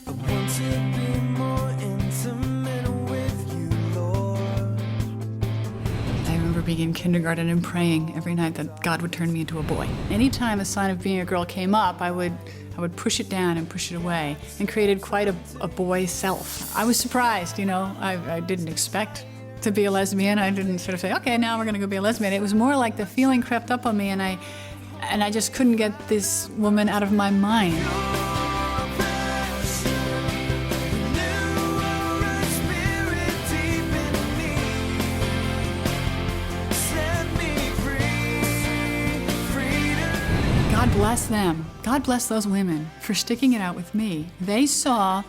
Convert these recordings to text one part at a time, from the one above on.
I want to be more intimate with you, Lord. I remember being in kindergarten and praying every night that God would turn me into a boy. Anytime a sign of being a girl came up, I would push it down and push it away, and created quite a boy self. I was surprised, you know, I didn't expect to be a lesbian. I didn't sort of say, okay, now we're gonna go be a lesbian. It was more like the feeling crept up on me, and I just couldn't get this woman out of my mind. God bless them. God bless those women for sticking it out with me. They saw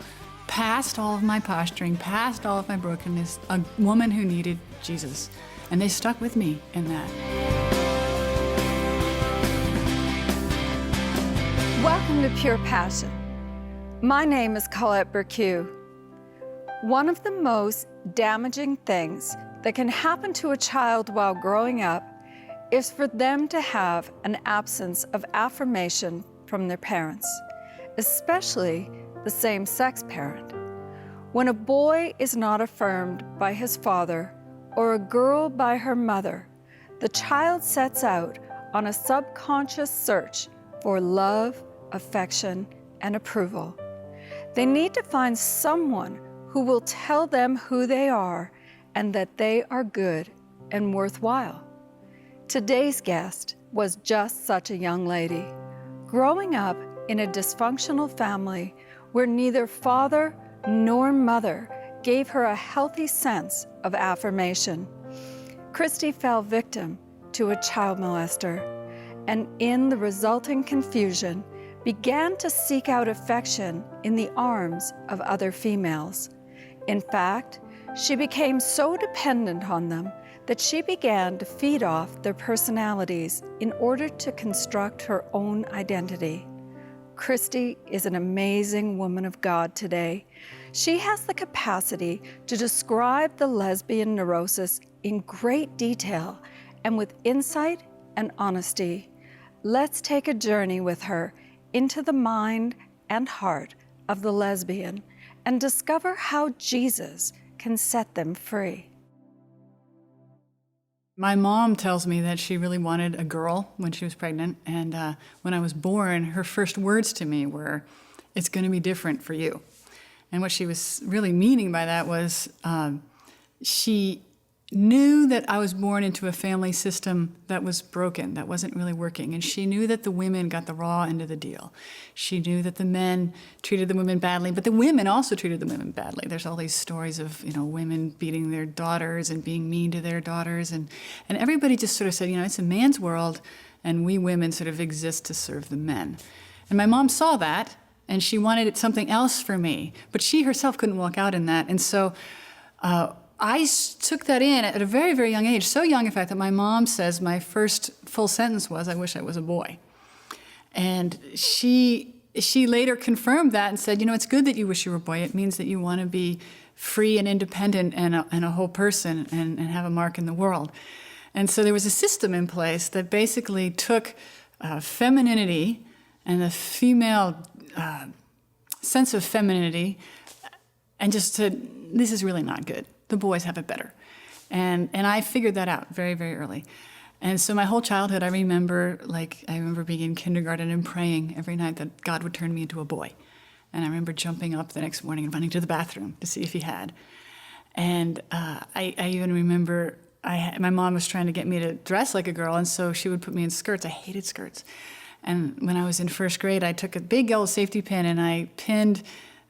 past all of my posturing, past all of my brokenness, a woman who needed Jesus. And they stuck with me in that. Welcome to Pure Passion. My name is Colette Bercue. One of the most damaging things that can happen to a child while growing up is for them to have an absence of affirmation from their parents, especially the same-sex parent. When a boy is not affirmed by his father or a girl by her mother, the child sets out on a subconscious search for love, affection, and approval. They need to find someone who will tell them who they are and that they are good and worthwhile. Today's guest was just such a young lady, growing up in a dysfunctional family where neither father nor mother gave her a healthy sense of affirmation. Christie fell victim to a child molester, and in the resulting confusion, began to seek out affection in the arms of other females. In fact, she became so dependent on them that she began to feed off their personalities in order to construct her own identity. Christie is an amazing woman of God today. She has the capacity to describe the lesbian neurosis in great detail and with insight and honesty. Let's take a journey with her into the mind and heart of the lesbian and discover how Jesus can set them free. My mom tells me that she really wanted a girl when she was pregnant, and when I was born, her first words to me were, "It's going to be different for you." And what she was really meaning by that was she knew that I was born into a family system that was broken, that wasn't really working. And she knew that the women got the raw end of the deal. She knew that the men treated the women badly, but the women also treated the women badly. There's all these stories of, you know, women beating their daughters and being mean to their daughters. And everybody just sort of said, you know, it's a man's world, and we women sort of exist to serve the men. And my mom saw that, and she wanted something else for me, but she herself couldn't walk out in that. And so I took that in at a very, very young age, so young, in fact, that my mom says my first full sentence was, "I wish I was a boy." And she later confirmed that and said, you know, it's good that you wish you were a boy. It means that you want to be free and independent and a whole person and have a mark in the world. And so there was a system in place that basically took femininity and the female sense of femininity and just said, this is really not good. The boys have it better. And I figured that out very, very early. And so my whole childhood, I remember being in kindergarten and praying every night that God would turn me into a boy. And I remember jumping up the next morning and running to the bathroom to see if he had. And I even remember my mom was trying to get me to dress like a girl, and so she would put me in skirts. I hated skirts. And when I was in first grade, I took a big yellow safety pin and I pinned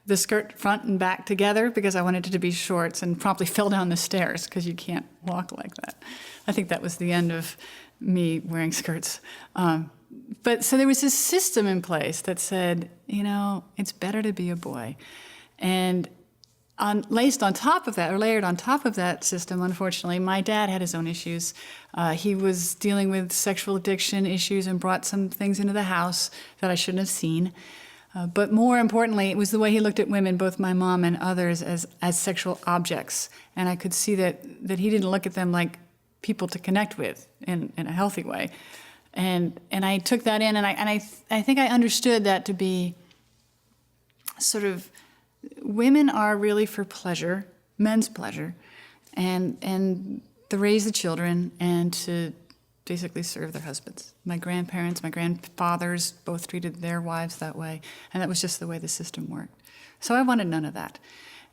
the skirt front and back together because I wanted it to be shorts, and promptly fell down the stairs because you can't walk like that. I think that was the end of me wearing skirts. But so there was this system in place that said, you know, it's better to be a boy. And layered on top of that system, unfortunately, my dad had his own issues. He was dealing with sexual addiction issues and brought some things into the house that I shouldn't have seen. But more importantly, it was the way he looked at women, both my mom and others, as sexual objects. And I could see that he didn't look at them like people to connect with in a healthy way. And I took that in, and I think I understood that to be sort of women are really for pleasure, men's pleasure, and to raise the children and to basically serve their husbands. My grandparents, my grandfathers both treated their wives that way, and that was just the way the system worked. So I wanted none of that.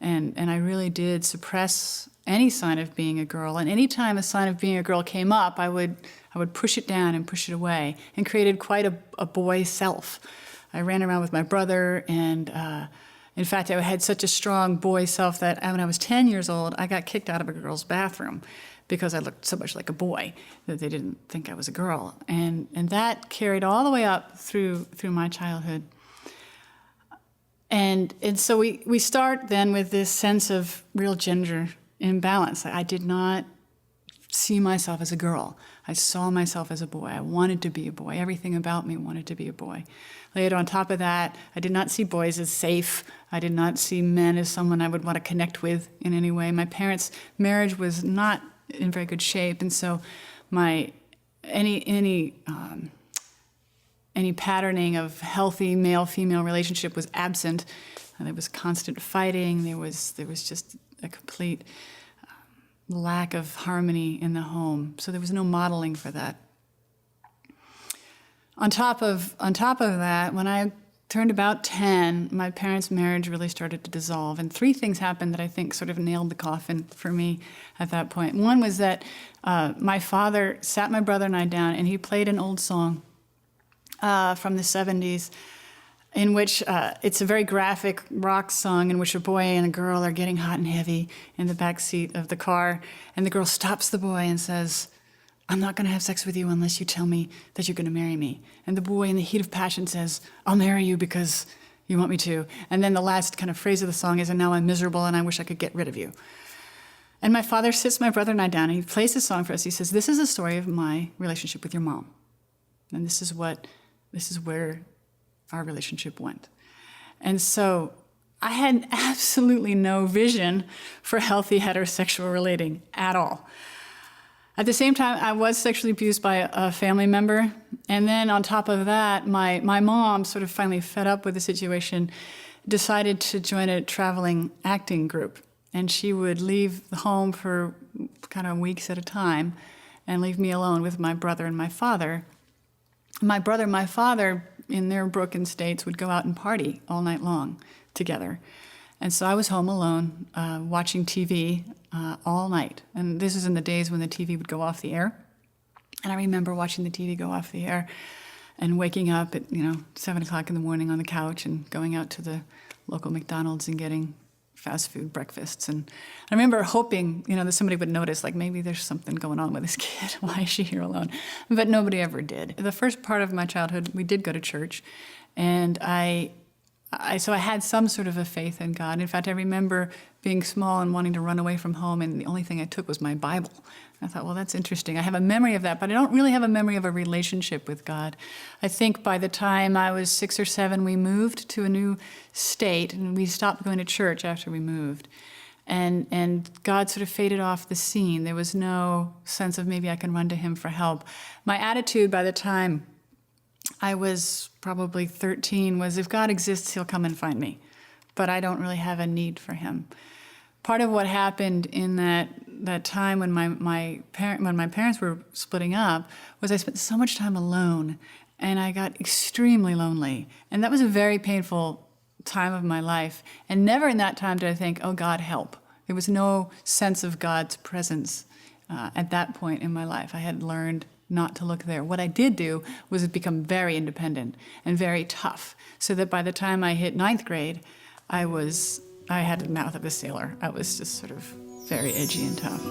And I really did suppress any sign of being a girl. And any time a sign of being a girl came up, I would push it down and push it away, and created quite a boy self. I ran around with my brother, and in fact, I had such a strong boy self that when I was 10 years old, I got kicked out of a girl's bathroom because I looked so much like a boy that they didn't think I was a girl. And that carried all the way up through my childhood. And so we start then with this sense of real gender imbalance. I did not see myself as a girl. I saw myself as a boy. I wanted to be a boy. Everything about me wanted to be a boy. Later, on top of that, I did not see boys as safe. I did not see men as someone I would want to connect with in any way. My parents' marriage was not in very good shape, and so any patterning of healthy male-female relationship was absent. There was constant fighting. There was just a complete lack of harmony in the home. So there was no modeling for that. On top of that, when I turned about 10, my parents' marriage really started to dissolve. And three things happened that I think sort of nailed the coffin for me at that point. One was that my father sat my brother and I down, and he played an old song from the 70s, in which it's a very graphic rock song in which a boy and a girl are getting hot and heavy in the back seat of the car. And the girl stops the boy and says, "I'm not going to have sex with you unless you tell me that you're going to marry me." And the boy, in the heat of passion, says, "I'll marry you because you want me to." And then the last kind of phrase of the song is, "And now I'm miserable and I wish I could get rid of you." And my father sits my brother and I down, and he plays this song for us. He says, "This is the story of my relationship with your mom. And this is where our relationship went." And so I had absolutely no vision for healthy heterosexual relating at all. At the same time, I was sexually abused by a family member. And then on top of that, my mom, sort of finally fed up with the situation, decided to join a traveling acting group. And she would leave the home for kind of weeks at a time and leave me alone with my brother and my father. My brother and my father, in their broken states, would go out and party all night long together. And so I was home alone, watching TV all night. And this was in the days when the TV would go off the air. And I remember watching the TV go off the air and waking up at 7 o'clock in the morning on the couch and going out to the local McDonald's and getting fast food breakfasts. And I remember hoping, that somebody would notice, like, maybe there's something going on with this kid. Why is she here alone? But nobody ever did. The first part of my childhood, we did go to church. And so I had some sort of a faith in God. In fact, I remember being small and wanting to run away from home, and the only thing I took was my Bible. I thought, well, that's interesting. I have a memory of that, but I don't really have a memory of a relationship with God. I think by the time I was 6 or 7, we moved to a new state, and we stopped going to church after we moved. And God sort of faded off the scene. There was no sense of maybe I can run to him for help. My attitude by the time I was probably 13 was, if God exists, he'll come and find me. But I don't really have a need for him. Part of what happened in that time when my parents were splitting up was I spent so much time alone, and I got extremely lonely. And that was a very painful time of my life. And never in that time did I think, oh, God, help. There was no sense of God's presence at that point in my life. I had learned not to look there. What I did do was become very independent and very tough, so that by the time I hit 9th grade, I had the mouth of a sailor. I was just sort of very edgy and tough.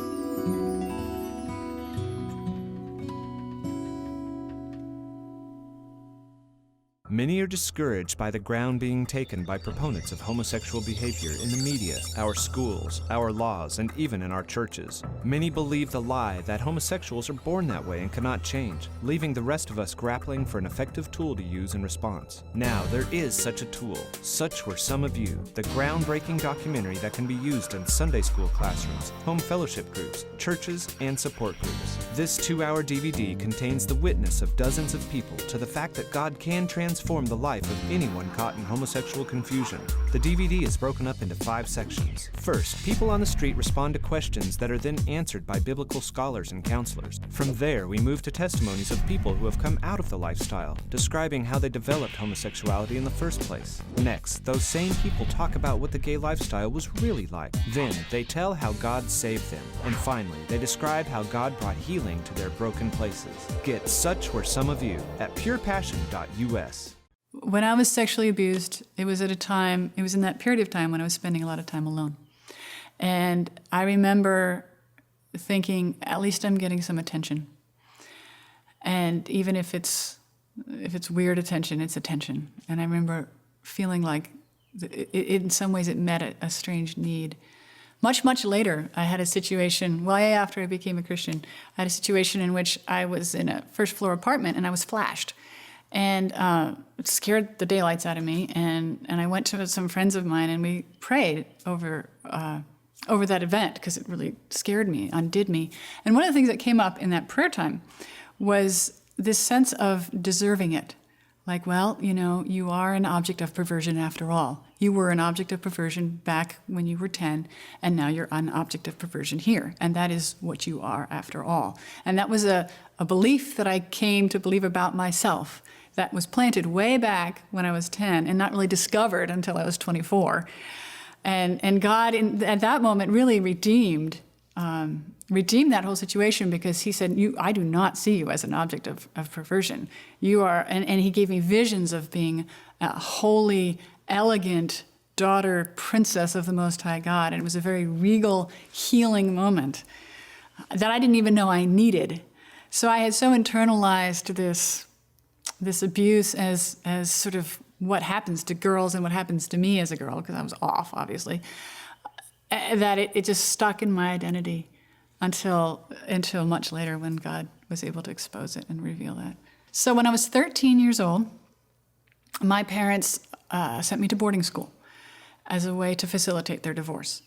Many are discouraged by the ground being taken by proponents of homosexual behavior in the media, our schools, our laws, and even in our churches. Many believe the lie that homosexuals are born that way and cannot change, leaving the rest of us grappling for an effective tool to use in response. Now, there is such a tool. Such were some of you, the groundbreaking documentary that can be used in Sunday school classrooms, home fellowship groups, churches, and support groups. This 2-hour DVD contains the witness of dozens of people to the fact that God can transform transform the life of anyone caught in homosexual confusion. The DVD is broken up into 5 sections. First, people on the street respond to questions that are then answered by biblical scholars and counselors. From there, we move to testimonies of people who have come out of the lifestyle, describing how they developed homosexuality in the first place. Next, those same people talk about what the gay lifestyle was really like. Then, they tell how God saved them. And finally, they describe how God brought healing to their broken places. Get Such Were Some of You at purepassion.us. When I was sexually abused, it was in that period of time when I was spending a lot of time alone. And I remember thinking, at least I'm getting some attention. And even if it's weird attention, it's attention. And I remember feeling like in some ways it met a strange need. Much, much later, I had a situation, way after I became a Christian, I had a situation in which I was in a first-floor apartment and I was flashed. And it scared the daylights out of me. And I went to some friends of mine and we prayed over that event because it really scared me, undid me. And one of the things that came up in that prayer time was this sense of deserving it. Like, well, you are an object of perversion after all. You were an object of perversion back when you were 10, and now you're an object of perversion here. And that is what you are after all. And that was a belief that I came to believe about myself that was planted way back when I was 10 and not really discovered until I was 24. And God, at that moment, really redeemed that whole situation because he said, I do not see you as an object of perversion. You are, and he gave me visions of being a holy, elegant daughter, princess of the Most High God. And it was a very regal, healing moment that I didn't even know I needed. So I had so internalized this abuse as sort of what happens to girls and what happens to me as a girl, because I was off, obviously, that it just stuck in my identity until much later when God was able to expose it and reveal that. So when I was 13 years old, my parents sent me to boarding school as a way to facilitate their divorce.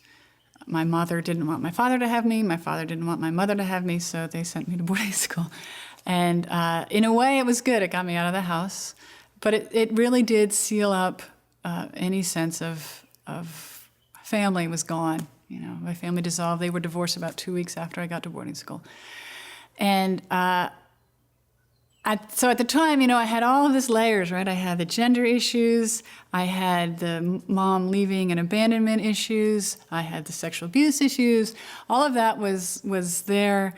My mother didn't want my father to have me. My father didn't want my mother to have me, so they sent me to boarding school. And in a way, it was good. It got me out of the house. But it really did seal up any sense of family was gone. My family dissolved. They were divorced about 2 weeks after I got to boarding school. And so at the time, I had all of these layers, right? I had the gender issues. I had the mom leaving and abandonment issues. I had the sexual abuse issues. All of that was there.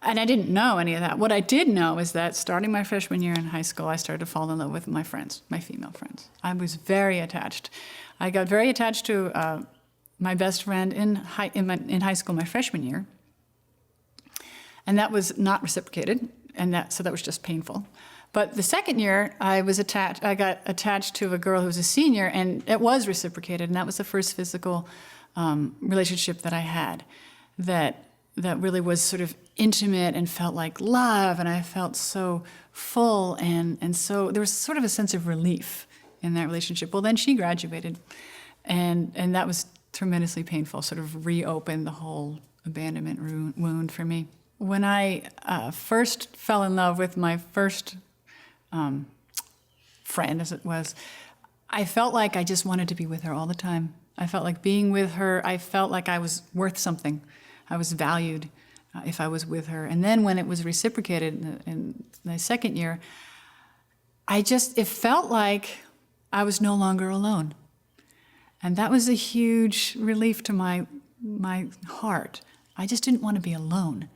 And I didn't know any of that. What I did know is that starting my freshman year in high school, I started to fall in love with my friends, my female friends. I was very attached. I got very attached to my best friend in high school my freshman year. And that was not reciprocated, so that was just painful. But the second year, I got attached to a girl who was a senior, and it was reciprocated, and that was the first physical relationship that I had that really was sort of intimate and felt like love, and I felt so full, and so there was sort of a sense of relief in that relationship. Well, then she graduated, and that was tremendously painful, sort of reopened the whole abandonment wound for me. When I first fell in love with my first friend, as it was, I felt like I just wanted to be with her all the time. I felt like being with her, I felt like I was worth something. I was valued if I was with her. And then when it was reciprocated in the second year, it felt like I was no longer alone. And that was a huge relief to my heart. I just didn't want to be alone.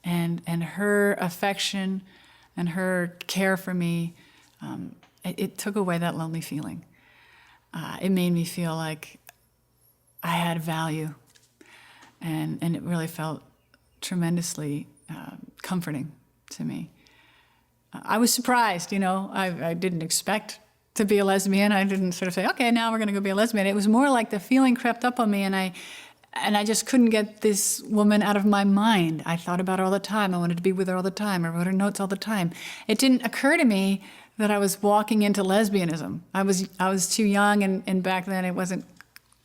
And her affection and her care for me, it took away that lonely feeling. It made me feel like I had value. And it really felt tremendously comforting to me. I was surprised, I didn't expect to be a lesbian. I didn't sort of say, okay, now we're going to go be a lesbian. It was more like the feeling crept up on me, and I just couldn't get this woman out of my mind. I thought about her all the time. I wanted to be with her all the time. I wrote her notes all the time. It didn't occur to me that I was walking into lesbianism. I was too young, and back then it wasn't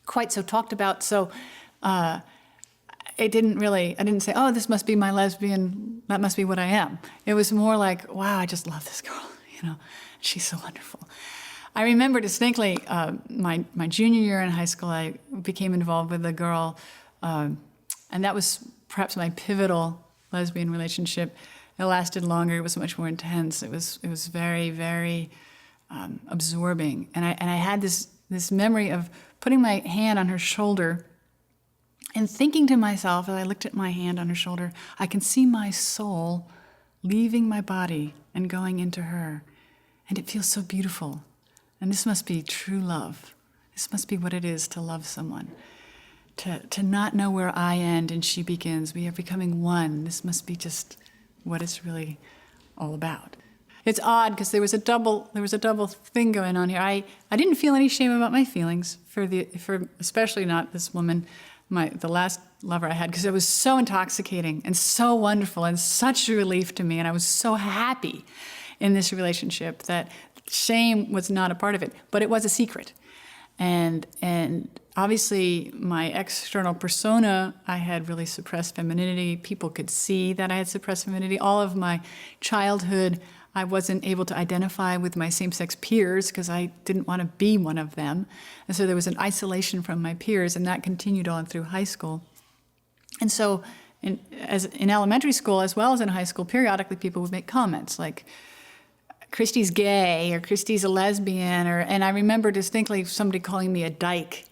quite so talked about. So I didn't say, oh, this must be my lesbian, that must be what I am. It was more like, wow, I just love this girl, She's so wonderful. I remember distinctly my junior year in high school, I became involved with a girl, and that was perhaps my pivotal lesbian relationship. It lasted longer. It was much more intense. It was very, very absorbing. And I had this memory of putting my hand on her shoulder and thinking to myself, as I looked at my hand on her shoulder, I can see my soul leaving my body and going into her. And it feels so beautiful. And this must be true love. This must be what it is to love someone. To not know where I end and she begins. We are becoming one. This must be just what it's really all about. It's odd because there was a double thing going on here. I didn't feel any shame about my feelings for especially not this woman, the last lover I had, because it was so intoxicating and so wonderful and such a relief to me, and I was so happy in this relationship that shame was not a part of it, but it was a secret. And obviously my external persona, I had really suppressed femininity. People could see that I had suppressed femininity. All of my childhood, I wasn't able to identify with my same-sex peers because I didn't want to be one of them. And so there was an isolation from my peers, and that continued on through high school. And so in elementary school, as well as in high school, periodically people would make comments like, Christie's gay, or Christie's a lesbian, and I remember distinctly somebody calling me a dyke,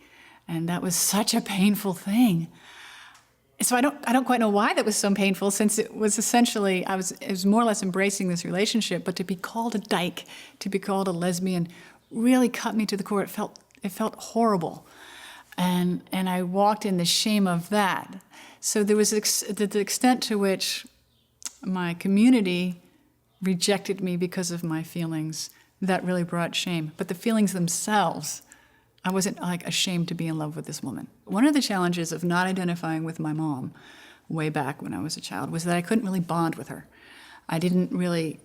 and that was such a painful thing. So I don't quite know why that was so painful, since it was essentially, it was more or less embracing this relationship, but to be called a dyke, to be called a lesbian, really cut me to the core. It felt horrible, and I walked in the shame of that. So there was the extent to which my community rejected me because of my feelings, that really brought shame. But the feelings themselves, I wasn't like ashamed to be in love with this woman. One of the challenges of not identifying with my mom way back when I was a child was that I couldn't really bond with her. I didn't really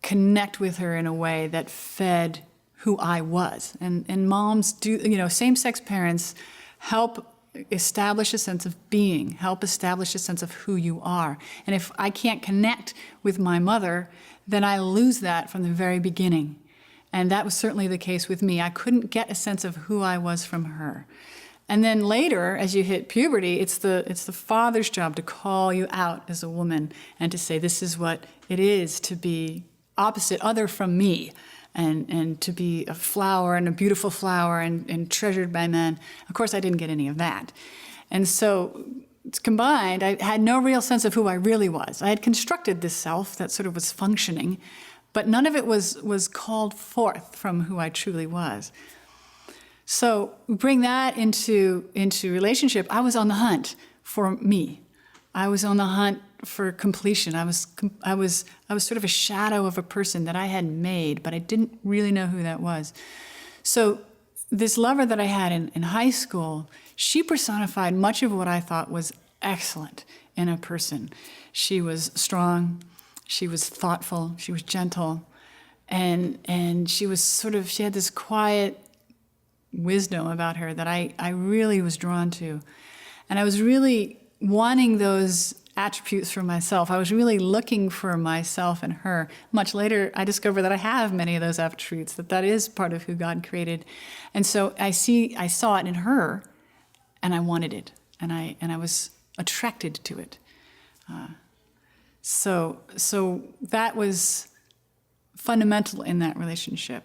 connect with her in a way that fed who I was. And moms do, same-sex parents help establish a sense of being, help establish a sense of who you are. And if I can't connect with my mother, then I lose that from the very beginning. And that was certainly the case with me. I couldn't get a sense of who I was from her. And then later, as you hit puberty, it's the father's job to call you out as a woman and to say, this is what it is to be opposite, other from me, and to be a flower and a beautiful flower and treasured by men. Of course, I didn't get any of that. And so it's combined, I had no real sense of who I really was. I had constructed this self that sort of was functioning, but none of it was called forth from who I truly was. So bring that into relationship. I was on the hunt for me. I was on the hunt for completion. I was sort of a shadow of a person that I had made, but I didn't really know who that was. So this lover that I had in high school, she personified much of what I thought was excellent in a person. She was strong, she was thoughtful, she was gentle, and she had this quiet wisdom about her that I really was drawn to. And I was really wanting those attributes for myself. I was really looking for myself in her. Much later, I discovered that I have many of those attributes, that is part of who God created. And so I saw it in her, and I wanted it, and I was attracted to it. So that was fundamental in that relationship.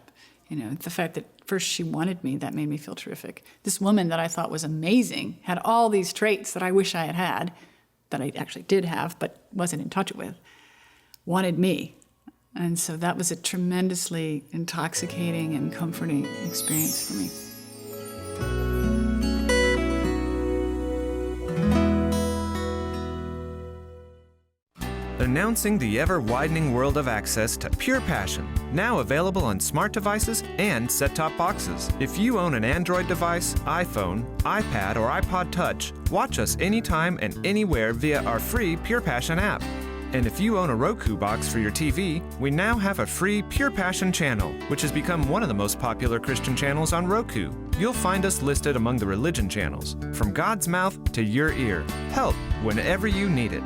The fact that first she wanted me, that made me feel terrific. This woman that I thought was amazing had all these traits that I wish I had, that I actually did have but wasn't in touch with, wanted me. And so that was a tremendously intoxicating and comforting experience for me. Announcing the ever-widening world of access to Pure Passion, now available on smart devices and set-top boxes. If you own an Android device, iPhone, iPad, or iPod Touch, watch us anytime and anywhere via our free Pure Passion app. And if you own a Roku box for your TV, we now have a free Pure Passion channel, which has become one of the most popular Christian channels on Roku. You'll find us listed among the religion channels, from God's mouth to your ear. Help whenever you need it.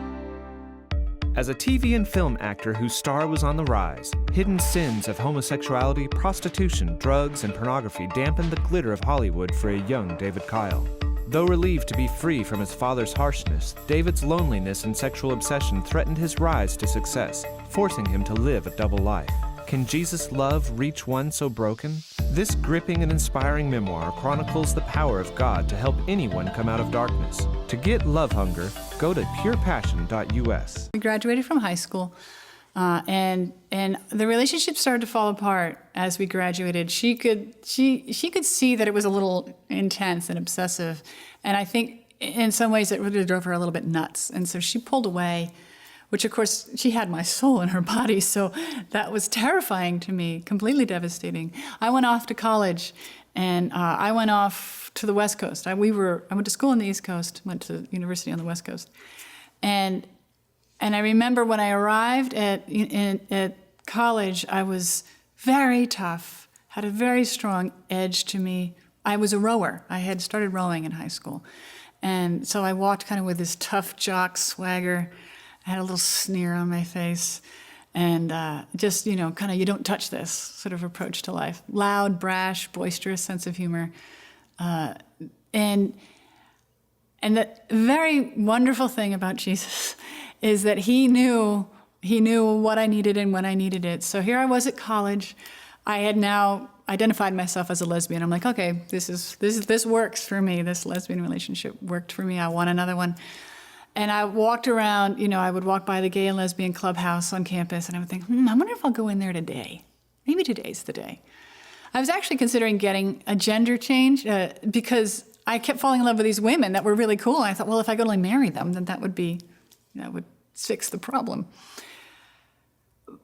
As a TV and film actor whose star was on the rise, hidden sins of homosexuality, prostitution, drugs, and pornography dampened the glitter of Hollywood for a young David Kyle. Though relieved to be free from his father's harshness, David's loneliness and sexual obsession threatened his rise to success, forcing him to live a double life. Can Jesus' love reach one so broken? This gripping and inspiring memoir chronicles the power of God to help anyone come out of darkness. To get Love Hunger, go to purepassion.us. We graduated from high school, and the relationship started to fall apart as we graduated. She could see that it was a little intense and obsessive, and I think in some ways it really drove her a little bit nuts. And so she pulled away, which of course she had my soul in her body, so that was terrifying to me, completely devastating. I went off to college, and I went off to the West Coast. I went to school on the East Coast, went to university on the West Coast, and I remember when I arrived at college, I was very tough, had a very strong edge to me. I was a rower. I had started rowing in high school, and so I walked kind of with this tough jock swagger. I had a little sneer on my face, and just, kind of you don't touch this sort of approach to life. Loud, brash, boisterous sense of humor. And the very wonderful thing about Jesus is that he knew what I needed and when I needed it. So here I was at college. I had now identified myself as a lesbian. I'm like, okay, this works for me. This lesbian relationship worked for me. I want another one. And I walked around, I would walk by the gay and lesbian clubhouse on campus, and I would think, I wonder if I'll go in there today. Maybe today's the day. I was actually considering getting a gender change because I kept falling in love with these women that were really cool. And I thought, well, if I could only marry them, then that would fix the problem.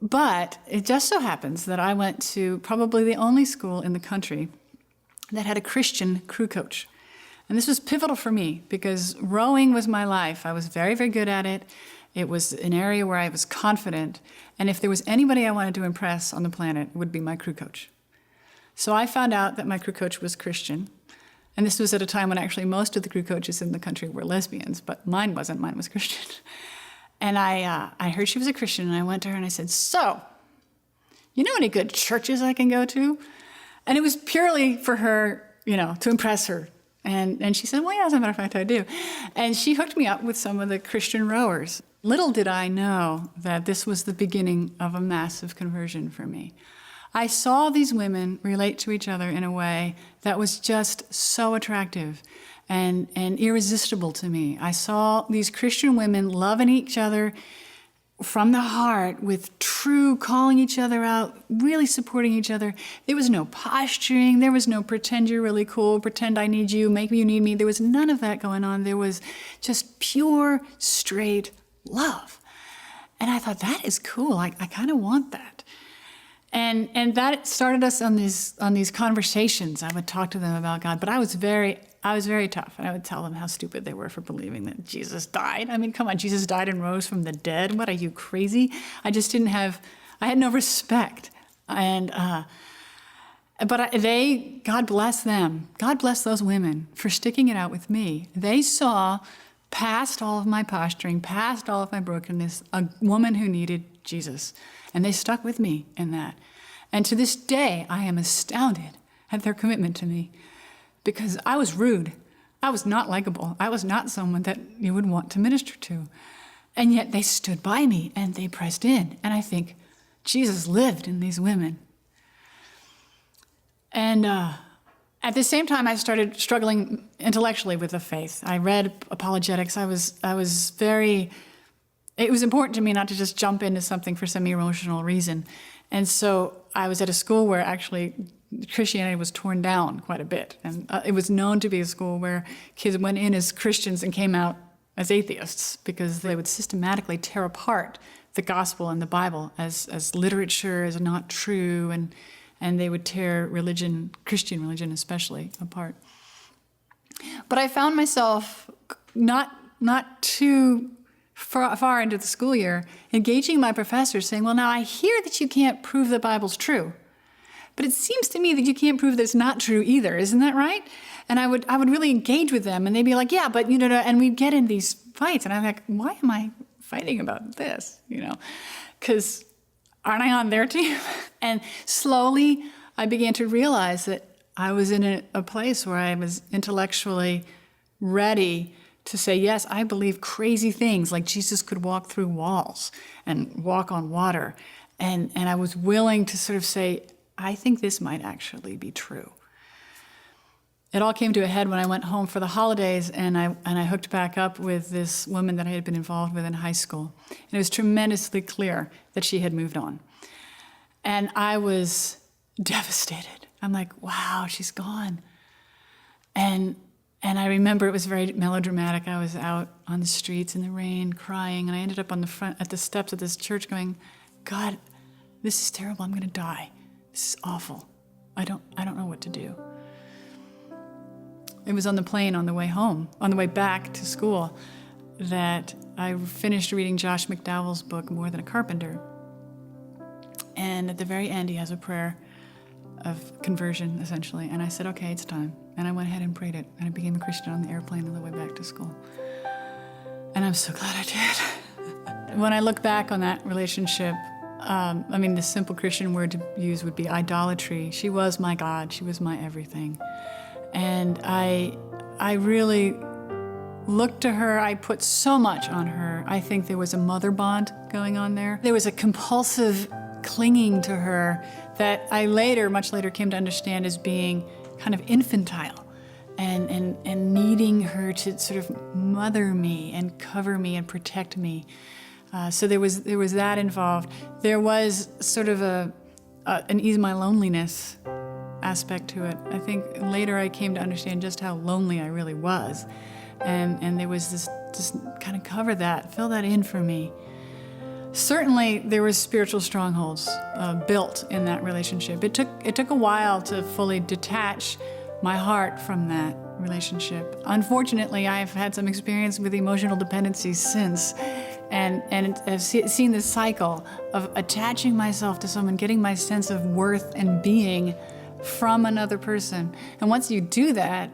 But it just so happens that I went to probably the only school in the country that had a Christian crew coach. And this was pivotal for me because rowing was my life. I was very, very good at it. It was an area where I was confident. And if there was anybody I wanted to impress on the planet, it would be my crew coach. So I found out that my crew coach was Christian. And this was at a time when actually most of the crew coaches in the country were lesbians, but mine wasn't. Mine was Christian. And I heard she was a Christian, and I went to her and I said, so, you know any good churches I can go to? And it was purely for her, to impress her. And she said, well, yeah, as a matter of fact, I do. And she hooked me up with some of the Christian rowers. Little did I know that this was the beginning of a massive conversion for me. I saw these women relate to each other in a way that was just so attractive and irresistible to me. I saw these Christian women loving each other from the heart, with true calling each other out, really supporting each other. There was no posturing. There was no pretend you're really cool, pretend I need you, make me you need me. There was none of that going on. There was just pure, straight love. And I thought, that is cool. I kind of want that. And that started us on these conversations. I would talk to them about God, but I was very tough, and I would tell them how stupid they were for believing that Jesus died. I mean, come on, Jesus died and rose from the dead. What, are you crazy? I had no respect. And but God bless them. God bless those women for sticking it out with me. They saw past all of my posturing, past all of my brokenness, a woman who needed Jesus. And they stuck with me in that. And to this day, I am astounded at their commitment to me, because I was rude. I was not likable. I was not someone that you would want to minister to. And yet they stood by me and they pressed in. And I think Jesus lived in these women. And at the same time, I started struggling intellectually with the faith. I read apologetics. It was important to me not to just jump into something for some emotional reason. And so I was at a school where actually Christianity was torn down quite a bit. And it was known to be a school where kids went in as Christians and came out as atheists, because they would systematically tear apart the gospel and the Bible as literature, as not true, and they would tear religion, Christian religion especially, apart. But I found myself not too far into the school year, engaging my professors, saying, well, now I hear that you can't prove the Bible's true, but it seems to me that you can't prove that it's not true either. Isn't that right? And I would really engage with them, and they'd be like, yeah, but and we'd get in these fights, and I'm like, why am I fighting about this, because aren't I on their team? And slowly I began to realize that I was in a place where I was intellectually ready to say, yes, I believe crazy things like Jesus could walk through walls and walk on water. And I was willing to sort of say, I think this might actually be true. It all came to a head when I went home for the holidays, and I hooked back up with this woman that I had been involved with in high school. And it was tremendously clear that she had moved on. And I was devastated. I'm like, wow, she's gone. And I remember it was very melodramatic. I was out on the streets in the rain crying, and I ended up at the steps of this church going, God, this is terrible. I'm going to die. This is awful. I don't know what to do. It was on the plane on the way back to school, that I finished reading Josh McDowell's book, More Than a Carpenter. And at the very end, he has a prayer of conversion, essentially. And I said, okay, it's time. And I went ahead and prayed it. And I became a Christian on the airplane on the way back to school. And I'm so glad I did. When I look back on that relationship, the simple Christian word to use would be idolatry. She was my God. She was my everything. And I really looked to her. I put so much on her. I think there was a mother bond going on there. There was a compulsive clinging to her that I much later came to understand as being kind of infantile and needing her to sort of mother me and cover me and protect me. So there was that involved. There was sort of an ease my loneliness aspect to it. I think later I came to understand just how lonely I really was. And there was this kind of fill that in for me. Certainly there was spiritual strongholds built in that relationship. It took a while to fully detach my heart from that relationship. Unfortunately, I've had some experience with emotional dependency since, and I've seen this cycle of attaching myself to someone, getting my sense of worth and being from another person. And once you do that,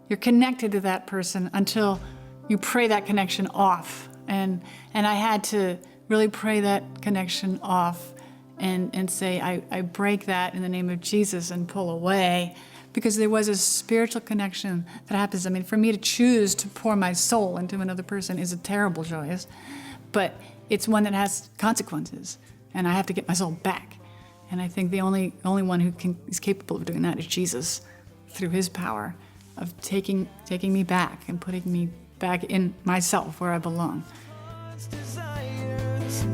you're connected to that person until you pray that connection off. And I had to really pray that connection off and say, I break that in the name of Jesus and pull away, because there was a spiritual connection that happens. For me to choose to pour my soul into another person is a terrible choice, but it's one that has consequences, and I have to get my soul back. And I think the only one who is capable of doing that is Jesus, through his power of taking me back and putting me back in myself where I belong. Desires